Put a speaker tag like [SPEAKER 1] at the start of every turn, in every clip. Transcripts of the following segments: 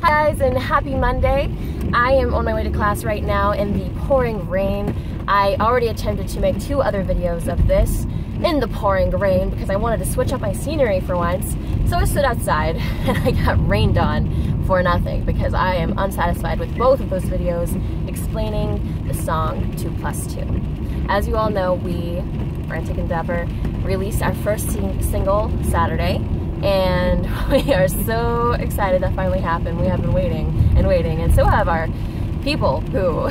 [SPEAKER 1] Hi guys, and happy Monday. I am on my way to class right now in the pouring rain. I already attempted to make 2 other videos of this in the pouring rain because I wanted to switch up my scenery for once. So I stood outside and I got rained on for nothing because I am unsatisfied with both of those videos explaining the song 2+2. As you all know, we, Frantic Endeavor, released our first single Saturday, and we are so excited that finally happened. We have been waiting and waiting, and so have our people who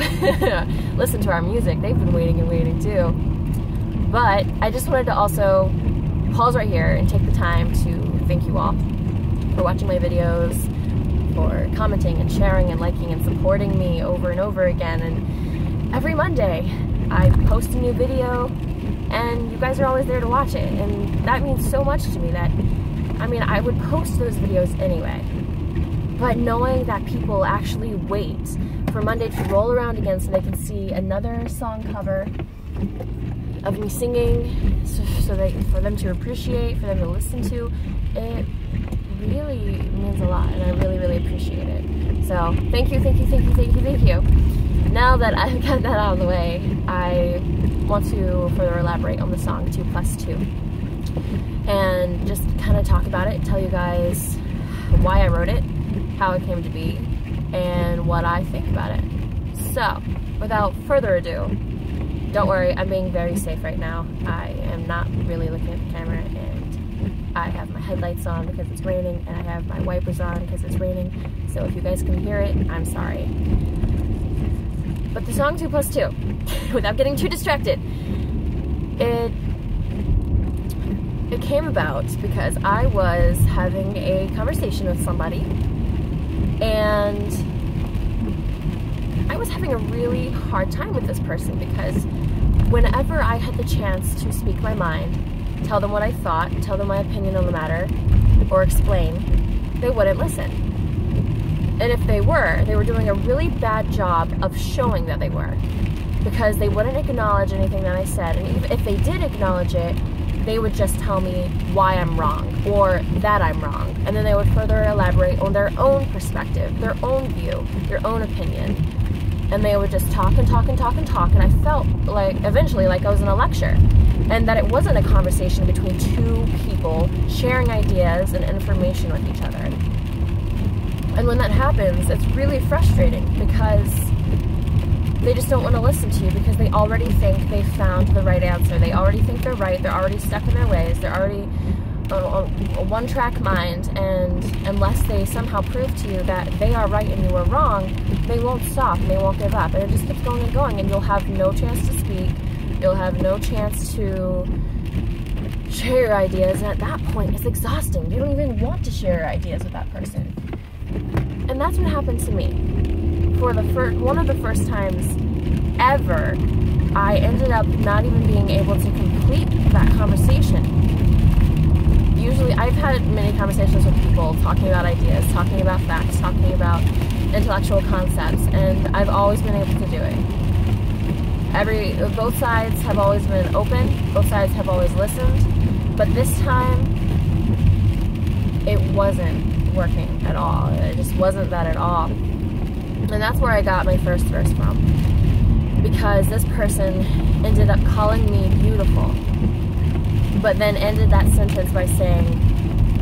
[SPEAKER 1] listen to our music. They've been waiting and waiting too. But I just wanted to also pause right here and take the time to thank you all for watching my videos, for commenting and sharing and liking and supporting me over and over again. And every Monday I post a new video and you guys are always there to watch it, and that means so much to me. That, I mean, I would post those videos anyway, but knowing that people actually wait for Monday to roll around again so they can see another song cover of me singing, for them to appreciate, for them to listen to, it really means a lot, and I really, really appreciate it. So thank you, thank you, thank you, thank you, thank you. Now that I've got that out of the way, I want to further elaborate on the song 2+2 and just kind of talk about it, tell you guys why I wrote it, how it came to be, and what I think about it. So without further ado, don't worry, I'm being very safe right now. I am not really looking at the camera, and I have my headlights on because it's raining, and I have my wipers on because it's raining. So if you guys can hear it, I'm sorry. But the song 2+2, without getting too distracted, it came about because I was having a conversation with somebody, and I was having a really hard time with this person because whenever I had the chance to speak my mind, tell them what I thought, tell them my opinion on the matter, or explain, they wouldn't listen. And if they were doing a really bad job of showing that they were, because they wouldn't acknowledge anything that I said, and even if they did acknowledge it, they would just tell me why I'm wrong, or that I'm wrong, and then they would further elaborate on their own perspective, their own view, their own opinion. And they would just talk and talk and talk and talk, and I felt like, eventually, like I was in a lecture, and that it wasn't a conversation between 2 people sharing ideas and information with each other. And when that happens, it's really frustrating because they just don't want to listen to you because they already think they've found the right answer. They already think they're right, they're already stuck in their ways, they're already on a one-track mind, and unless they somehow prove to you that they are right and you are wrong, they won't stop and they won't give up, and it just keeps going and going, and you'll have no chance to speak, you'll have no chance to share your ideas, and at that point it's exhausting. You don't even want to share your ideas with that person. And that's what happened to me. For one of the first times ever, I ended up not even being able to complete that conversation. Usually, I've had many conversations with people talking about ideas, talking about facts, talking about intellectual concepts, and I've always been able to do it. Both sides have always been open, both sides have always listened, but this time, it wasn't working at all. It just wasn't that at all. And that's where I got my first verse from, because this person ended up calling me beautiful, but then ended that sentence by saying,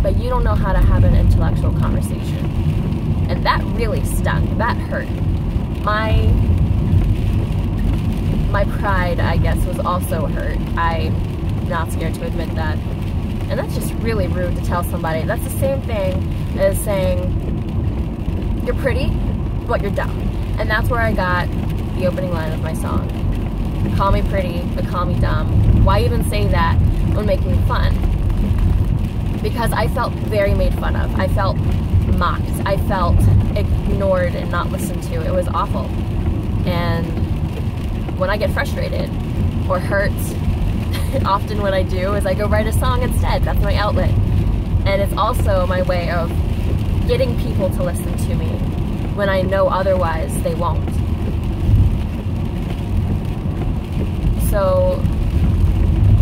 [SPEAKER 1] but you don't know how to have an intellectual conversation. And that really stung. That hurt. My pride, I guess, was also hurt. I'm not scared to admit that. And that's just really rude to tell somebody. That's the same thing as saying, you're pretty, but you're dumb. And that's where I got the opening line of my song. Call me pretty, but call me dumb. Why even say that when making fun? Because I felt very made fun of. I felt mocked. I felt ignored and not listened to. It was awful. And when I get frustrated or hurt, often what I do is I go write a song instead. That's my outlet. And it's also my way of getting people to listen to me when I know otherwise they won't. So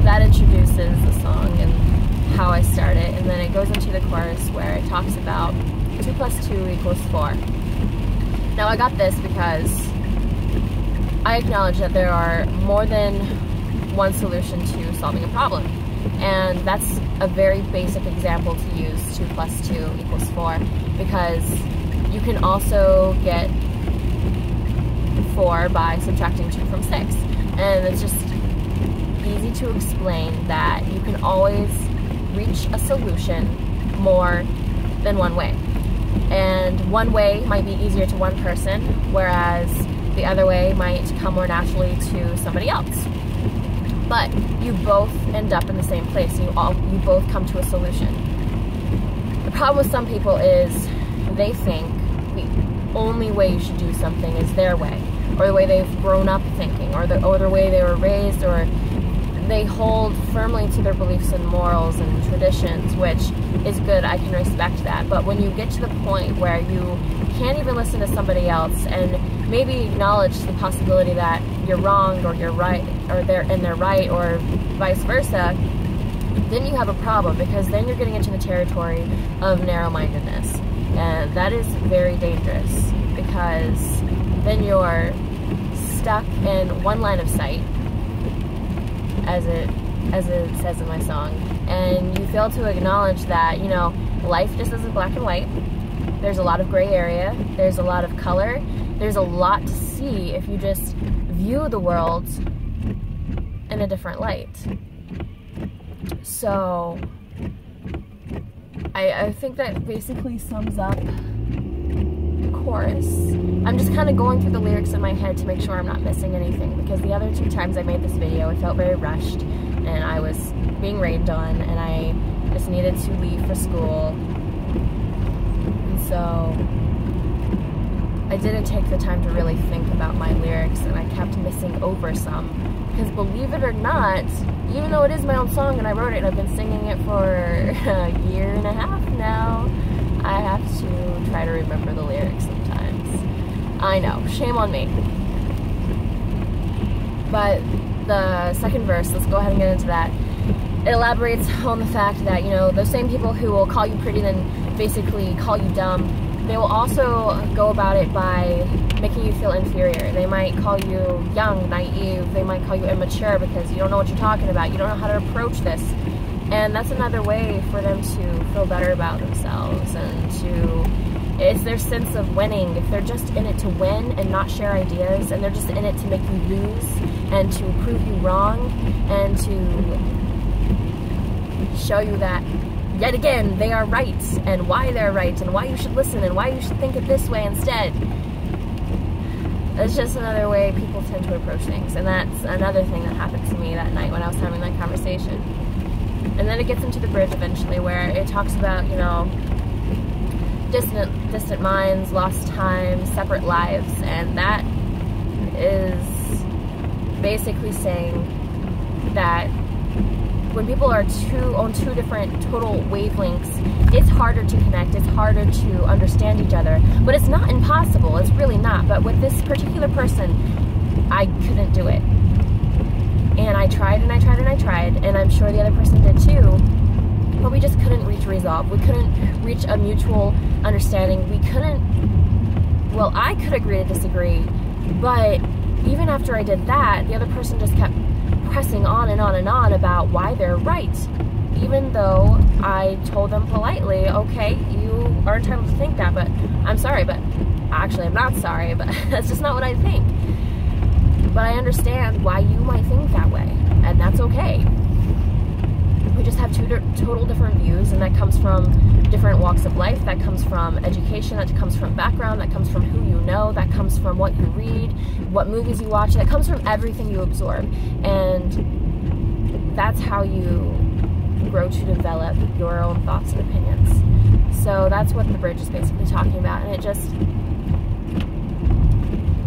[SPEAKER 1] that introduces the song and how I start it, and then it goes into the chorus where it talks about 2 plus 2 equals 4. Now I got this because I acknowledge that there are more than one solution to solving a problem. And that's a very basic example to use, 2 plus 2 equals 4, because you can also get 4 by subtracting 2 from 6. And it's just easy to explain that you can always reach a solution more than one way. And one way might be easier to one person, whereas the other way might come more naturally to somebody else. But you both end up in the same place. You both come to a solution. The problem with some people is they think the only way you should do something is their way, or the way they've grown up thinking, or the way they were raised, or they hold firmly to their beliefs and morals and traditions, which is good. I can respect that. But when you get to the point where you can't even listen to somebody else and maybe acknowledge the possibility that you're wrong or you're right, or they're right, or vice versa, then you have a problem, because then you're getting into the territory of narrow-mindedness, and that is very dangerous, because then you're stuck in one line of sight, as it says in my song, and you fail to acknowledge that, you know, life just isn't black and white. There's a lot of gray area, there's a lot of color, there's a lot to see if you just view the world in a different light. So I think that basically sums up the chorus. I'm just kind of going through the lyrics in my head to make sure I'm not missing anything, because the other 2 times I made this video, it felt very rushed, and I was being rained on, and I just needed to leave for school. And so I didn't take the time to really think about my lyrics, and I kept missing over some. Because believe it or not, even though it is my own song and I wrote it and I've been singing it for a year and a half now, I have to try to remember the lyrics sometimes. I know, shame on me. But the second verse, let's go ahead and get into that. It elaborates on the fact that, you know, those same people who will call you pretty then basically call you dumb, they will also go about it by making you feel inferior. They might call you young, naive, they might call you immature because you don't know what you're talking about, you don't know how to approach this. And that's another way for them to feel better about themselves, and it's their sense of winning. If they're just in it to win and not share ideas, and they're just in it to make you lose and to prove you wrong and to show you that yet again they are right, and why they're right, and why you should listen, and why you should think it this way instead. It's just another way people tend to approach things, and that's another thing that happened to me that night when I was having that conversation. And then it gets into the bridge eventually, where it talks about, you know, distant minds, lost time, separate lives, and that is basically saying that when people are on two different total wavelengths, it's harder to connect, it's harder to understand each other. But it's not impossible, it's really not. But with this particular person, I couldn't do it. And I tried and I tried and I tried, and I'm sure the other person did too, but we just couldn't reach resolve. We couldn't reach a mutual understanding. We couldn't, well, I could agree to disagree, but even after I did that, the other person just kept pressing on and on and on about why they're right, even though I told them politely, okay, you are entitled to think that, but I'm sorry, but actually I'm not sorry, but that's just not what I think. But I understand why you might think that way, and that's okay. We just have two total different views, and that comes from different walks of life, that comes from education, that comes from background, that comes from who you know, that comes from what you read, what movies you watch, that comes from everything you absorb. And that's how you grow to develop your own thoughts and opinions. So that's what the bridge is basically talking about, and it just,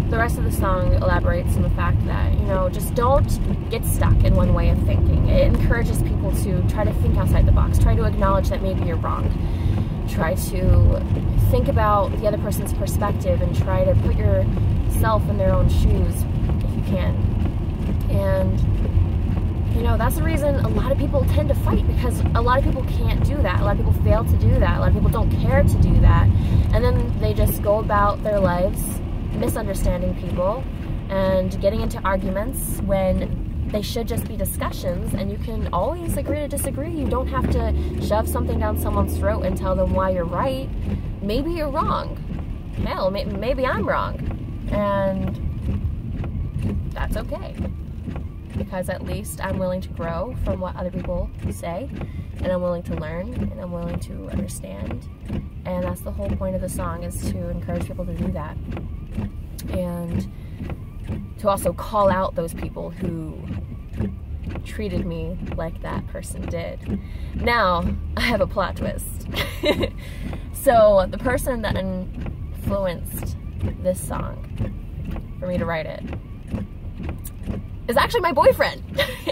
[SPEAKER 1] the rest of the song elaborates on the fact that, you know, just don't get stuck in one way of thinking. It encourages people to try to think outside the box, try to acknowledge that maybe you're wrong, try to think about the other person's perspective, and try to put yourself in their own shoes if you can. And you know, that's the reason a lot of people tend to fight, because a lot of people can't do that. A lot of people fail to do that. A lot of people don't care to do that. And then they just go about their lives misunderstanding people and getting into arguments when they should just be discussions, and you can always agree to disagree. You don't have to shove something down someone's throat and tell them why you're right. Maybe you're wrong. Hell, maybe I'm wrong. And that's okay. Because at least I'm willing to grow from what other people say, and I'm willing to learn, and I'm willing to understand. And that's the whole point of the song, is to encourage people to do that. And to also call out those people who treated me like that person did. Now, I have a plot twist. So, the person that influenced this song for me to write it is actually my boyfriend.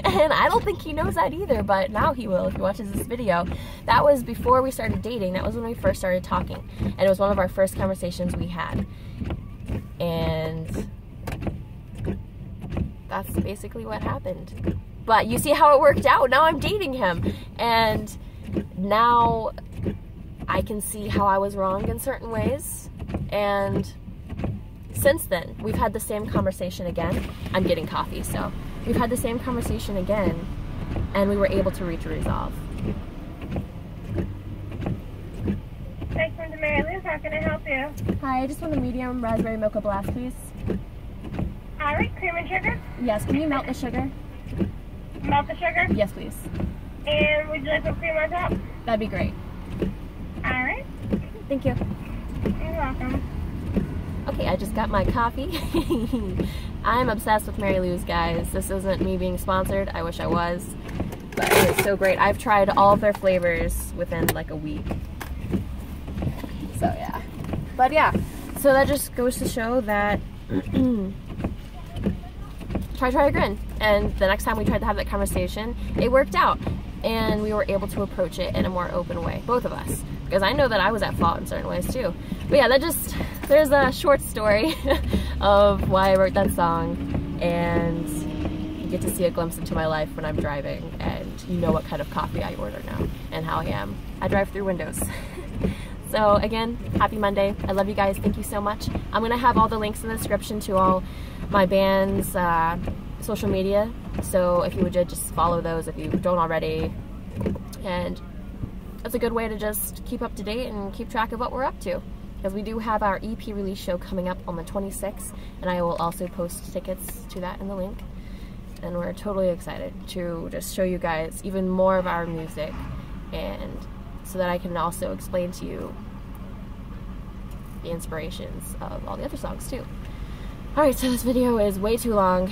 [SPEAKER 1] And I don't think he knows that either, but now he will if he watches this video. That was before we started dating. That was when we first started talking. And it was one of our first conversations we had. And that's basically what happened. But you see how it worked out? Now I'm dating him. And now I can see how I was wrong in certain ways. And since then, we've had the same conversation again. I'm getting coffee, so we've had the same conversation again, and we were able to reach a resolve.
[SPEAKER 2] Thanks from Mary Liz. How can I help you?
[SPEAKER 1] Hi, I just want a medium raspberry mocha blast, please.
[SPEAKER 2] All right, cream and sugar?
[SPEAKER 1] Yes, can you melt the sugar?
[SPEAKER 2] Melt the sugar?
[SPEAKER 1] Yes, please.
[SPEAKER 2] And would you like some cream on top?
[SPEAKER 1] That'd be great.
[SPEAKER 2] All right.
[SPEAKER 1] Thank you.
[SPEAKER 2] You're welcome.
[SPEAKER 1] Okay, I just got my coffee. I'm obsessed with Mary Lou's, guys. This isn't me being sponsored. I wish I was. But it is so great. I've tried all of their flavors within like a week. So yeah. But yeah, so that just goes to show that try again. And the next time we tried to have that conversation, it worked out. And we were able to approach it in a more open way, both of us. Because I know that I was at fault in certain ways too. But yeah, there's a short story of why I wrote that song, and you get to see a glimpse into my life when I'm driving, and you know what kind of coffee I order now, and how I am. I drive through windows. So again, happy Monday. I love you guys. Thank you so much. I'm gonna have all the links in the description to all my band's social media. So if you would just follow those if you don't already. And that's a good way to just keep up to date and keep track of what we're up to. Because we do have our EP release show coming up on the 26th, and I will also post tickets to that in the link. And we're totally excited to just show you guys even more of our music, and so that I can also explain to you the inspirations of all the other songs too. Alright, so this video is way too long.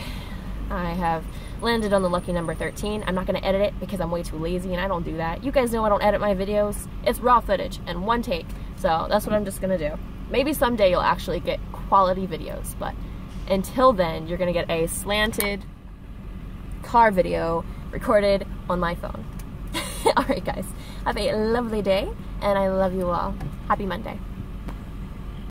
[SPEAKER 1] I have landed on the lucky number 13. I'm not going to edit it because I'm way too lazy, and I don't do that. You guys know I don't edit my videos. It's raw footage and one take. So that's what I'm just going to do. Maybe someday you'll actually get quality videos, but until then, you're going to get a slanted car video recorded on my phone. Alright guys, have a lovely day, and I love you all. Happy Monday.